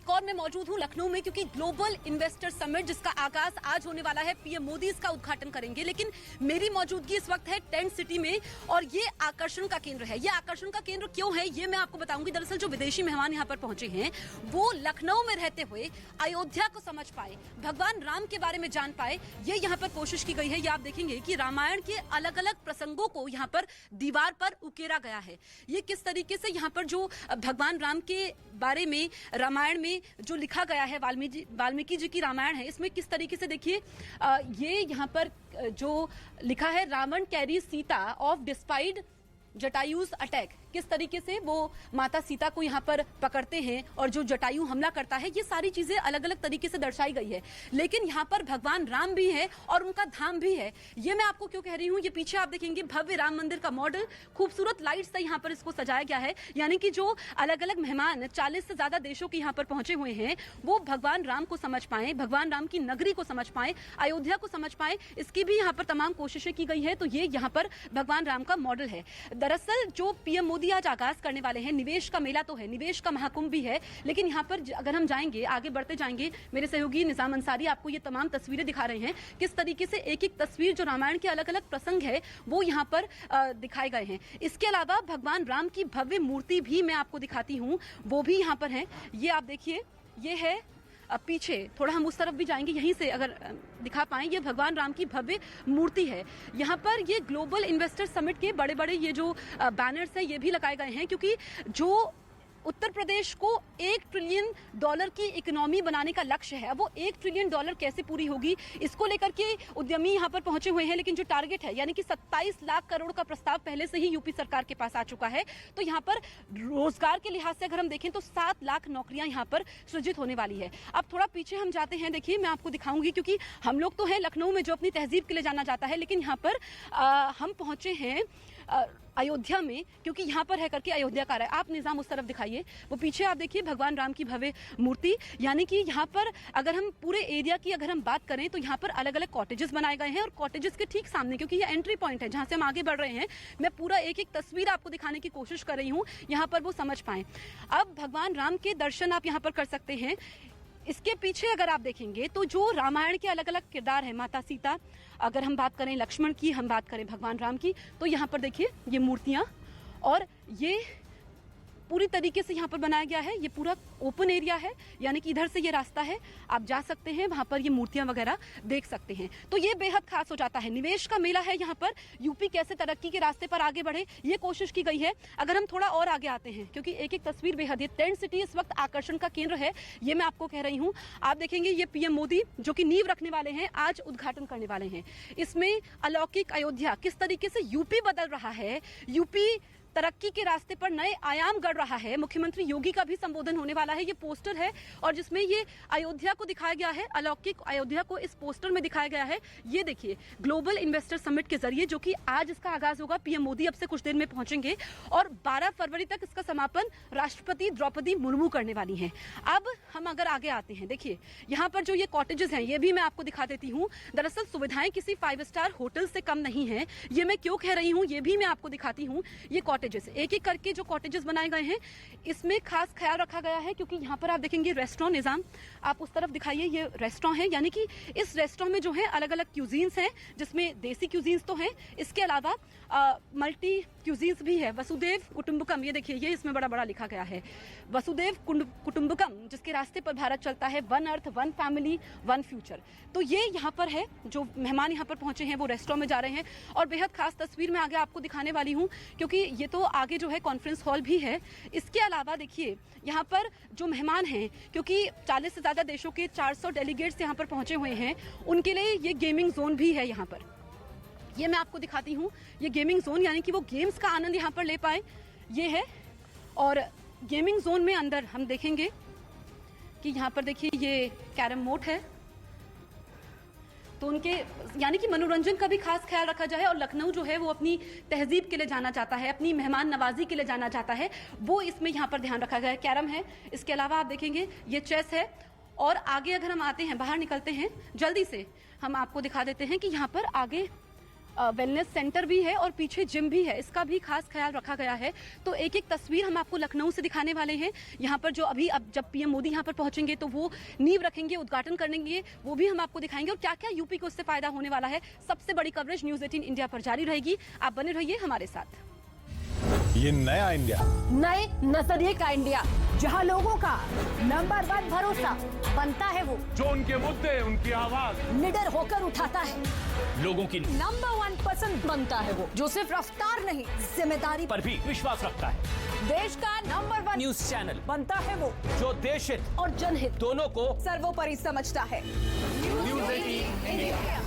एक और मैं मौजूद हूं लखनऊ में, क्योंकि ग्लोबल इन्वेस्टर समिट जिसका आगाज आज होने वाला है, पीएम मोदी इसका उद्घाटन करेंगे। लेकिन मेरी मौजूदगी इस वक्त है टेंट सिटी में और ये आकर्षण का केंद्र है। ये आकर्षण का केंद्र क्यों है ये मैं आपको बताऊंगी। दरअसल जो विदेशी मेहमान यहाँ पर पहुंचे हैं वो लखनऊ में रहते हुए अयोध्या को समझ पाए, भगवान राम के बारे में जान पाए, ये यहाँ पर कोशिश की गई है। ये आप देखेंगे कि रामायण के अलग अलग प्रसंगों को यहाँ पर दीवार पर उकेरा गया है। ये किस तरीके से यहाँ पर जो भगवान राम के बारे में रामायण में जो लिखा गया है, वाल्मीकि जी की रामायण है, इसमें किस तरीके से देखिए ये यहाँ पर जो लिखा है, Ravana carry Sita off despite Jatayu's attack, किस तरीके से वो माता सीता को यहाँ पर पकड़ते हैं और जो जटायु हमला करता है, ये सारी चीजें अलग अलग तरीके से दर्शाई गई है। लेकिन यहाँ पर भगवान राम भी है और उनका धाम भी है। ये मैं आपको क्यों कह रही हूँ, ये पीछे आप देखेंगे भव्य राम मंदिर का मॉडल, खूबसूरत लाइट से यहाँ पर इसको सजाया गया है। यानी कि जो अलग अलग मेहमान 40 से ज्यादा देशों के यहाँ पर पहुंचे हुए हैं वो भगवान राम को समझ पाए, भगवान राम की नगरी को समझ पाए, अयोध्या को समझ पाए, इसकी भी यहाँ पर तमाम कोशिशें की गई है। तो ये यहाँ पर भगवान राम का मॉडल है। दरअसल जो पीएम मोदी आज आगाज करने वाले हैं, निवेश का मेला तो है, निवेश का महाकुंभ भी है, लेकिन यहाँ पर अगर हम जाएंगे, आगे बढ़ते जाएंगे, मेरे सहयोगी निजाम अंसारी आपको ये तमाम तस्वीरें दिखा रहे हैं, किस तरीके से एक एक तस्वीर जो रामायण के अलग अलग प्रसंग है वो यहाँ पर दिखाए गए हैं। इसके अलावा भगवान राम की भव्य मूर्ति भी मैं आपको दिखाती हूँ, वो भी यहाँ पर है। ये आप देखिए, ये है पीछे, थोड़ा हम उस तरफ भी जाएंगे, यहीं से अगर दिखा पाएं, ये भगवान राम की भव्य मूर्ति है। यहाँ पर ये ग्लोबल इन्वेस्टर समिट के बड़े बड़े ये जो बैनर्स हैं ये भी लगाए गए हैं, क्योंकि जो उत्तर प्रदेश को $1 ट्रिलियन की इकोनॉमी बनाने का लक्ष्य है, वो $1 ट्रिलियन कैसे पूरी होगी, इसको लेकर के उद्यमी यहाँ पर पहुंचे हुए हैं। लेकिन जो टारगेट है, यानी कि 27 लाख करोड़ का प्रस्ताव पहले से ही यूपी सरकार के पास आ चुका है। तो यहाँ पर रोजगार के लिहाज से अगर हम देखें तो 7 लाख नौकरियां यहाँ पर सृजित होने वाली है। अब थोड़ा पीछे हम जाते हैं, देखिए मैं आपको दिखाऊंगी, क्योंकि हम लोग तो हैं लखनऊ में जो अपनी तहजीब के लिए जाना जाता है, लेकिन यहाँ पर हम पहुंचे हैं अयोध्या में, क्योंकि यहाँ पर है करके अयोध्या का रहा है। आप निजाम उस तरफ दिखाइए, वो पीछे आप देखिए भगवान राम की भव्य मूर्ति। यानी कि यहाँ पर अगर हम पूरे एरिया की अगर हम बात करें तो यहाँ पर अलग अलग कॉटेजेस बनाए गए हैं और कॉटेजेस के ठीक सामने, क्योंकि ये एंट्री पॉइंट है जहाँ से हम आगे बढ़ रहे हैं, मैं पूरा एक एक तस्वीर आपको दिखाने की कोशिश कर रही हूँ, यहाँ पर वो समझ पाए। अब भगवान राम के दर्शन आप यहाँ पर कर सकते हैं। इसके पीछे अगर आप देखेंगे तो जो रामायण के अलग अलग किरदार है, माता सीता, अगर हम बात करें लक्ष्मण की, हम बात करें भगवान राम की, तो यहाँ पर देखिए ये मूर्तियां, और ये पूरी तरीके से यहाँ पर बनाया गया है। ये पूरा ओपन एरिया है, यानी कि इधर से ये रास्ता है, आप जा सकते हैं, वहां पर ये मूर्तियां वगैरह देख सकते हैं। तो ये बेहद खास हो जाता है। निवेश का मेला है यहाँ पर, यूपी कैसे तरक्की के रास्ते पर आगे बढ़े ये कोशिश की गई है। अगर हम थोड़ा और आगे आते हैं, क्योंकि एक एक तस्वीर बेहद, ये टेंट सिटी इस वक्त आकर्षण का केंद्र है, ये मैं आपको कह रही हूँ। आप देखेंगे ये पीएम मोदी जो की नींव रखने वाले हैं, आज उद्घाटन करने वाले हैं। इसमें अलौकिक अयोध्या, किस तरीके से यूपी बदल रहा है, यूपी तरक्की के रास्ते पर नए आयाम गढ़ रहा है। मुख्यमंत्री योगी का भी संबोधन होने वाला है। ये पोस्टर है और जिसमें ये अयोध्या को दिखाया गया है, अलौकिक अयोध्या को इस पोस्टर में दिखाया गया है। ये देखिए ग्लोबल इन्वेस्टर समिट के जरिए, जो कि आज इसका आगाज होगा, पीएम मोदी अब से कुछ देर में पहुंचेंगे और 12 फरवरी तक इसका समापन राष्ट्रपति द्रौपदी मुर्मू करने वाली हैं। अब हम अगर आगे आते हैं, देखिए यहाँ पर जो ये कॉटेजेस हैं ये भी मैं आपको दिखा देती हूँ। दरअसल सुविधाएं किसी 5 स्टार होटल से कम नहीं है। ये मैं क्यों कह रही हूँ ये भी मैं आपको दिखाती हूँ। ये कॉटेजेस एक एक करके जो कॉटेजेस बनाए गए हैं, इसमें खास ख्याल रखा गया है, क्योंकि यहाँ पर आप देखेंगे रेस्टोरेंट, निजाम आप उस तरफ दिखाइए, ये रेस्टोरेंट है। यानी कि इस रेस्टोरेंट में जो है अलग अलग क्यूजीन्स हैं, जिसमें देसी क्यूजीन्स तो हैं, इसके अलावा मल्टी क्यूजीन्स भी है। वसुदेव कुटुंबकम, ये देखिए, ये इसमें बड़ा बड़ा लिखा गया है, वसुदेव कुटुंबकम, जिसके रास्ते पर भारत चलता है, 1 अर्थ 1 फैमिली 1 फ्यूचर। तो ये यहाँ पर है, जो मेहमान यहाँ पर पहुंचे हैं वो रेस्टोरेंट में जा रहे हैं। और बेहद खास तस्वीर मैं आगे आपको दिखाने वाली हूँ, क्योंकि ये तो आगे जो है कॉन्फ्रेंस हॉल भी है। इसके अलावा देखिए यहाँ पर जो मेहमान हैं, क्योंकि 40 से ज्यादा देशों के 400 डेलीगेट्स यहाँ पर पहुंचे हुए हैं, उनके लिए ये गेमिंग जोन भी है यहाँ पर। ये मैं आपको दिखाती हूँ, ये गेमिंग जोन, यानी कि वो गेम्स का आनंद यहाँ पर ले पाए, ये है। और गेमिंग जोन में अंदर हम देखेंगे कि यहाँ पर देखिए ये कैरम बोर्ड है, तो उनके यानी कि मनोरंजन का भी खास ख्याल रखा जाए। और लखनऊ जो है वो अपनी तहजीब के लिए जाना चाहता है, अपनी मेहमान नवाजी के लिए जाना चाहता है, वो इसमें यहाँ पर ध्यान रखा गया है। कैरम है, इसके अलावा आप देखेंगे ये चेस है। और आगे अगर हम आते हैं, बाहर निकलते हैं, जल्दी से हम आपको दिखा देते हैं कि यहाँ पर आगे वेलनेस सेंटर भी है और पीछे जिम भी है, इसका भी खास ख्याल रखा गया है। तो एक एक तस्वीर हम आपको लखनऊ से दिखाने वाले हैं। यहाँ पर जो अभी अब जब पीएम मोदी यहाँ पर पहुंचेंगे तो वो नींव रखेंगे, उद्घाटन करेंगे, वो भी हम आपको दिखाएंगे और क्या क्या यूपी को इससे फायदा होने वाला है। सबसे बड़ी कवरेज न्यूज़ 18 इंडिया पर जारी रहेगी, आप बने रहिए हमारे साथ। ये नया इंडिया, नए नजरिए का इंडिया, जहां लोगों का नंबर 1 भरोसा बनता है, वो जो उनके मुद्दे, उनकी आवाज निडर होकर उठाता है, लोगों की नंबर 1 पसंद बनता है, वो जो सिर्फ रफ्तार नहीं जिम्मेदारी पर भी विश्वास रखता है। देश का नंबर 1 न्यूज़ चैनल बनता है वो जो देश हित और जनहित दोनों को सर्वोपरि समझता है। News 18 India.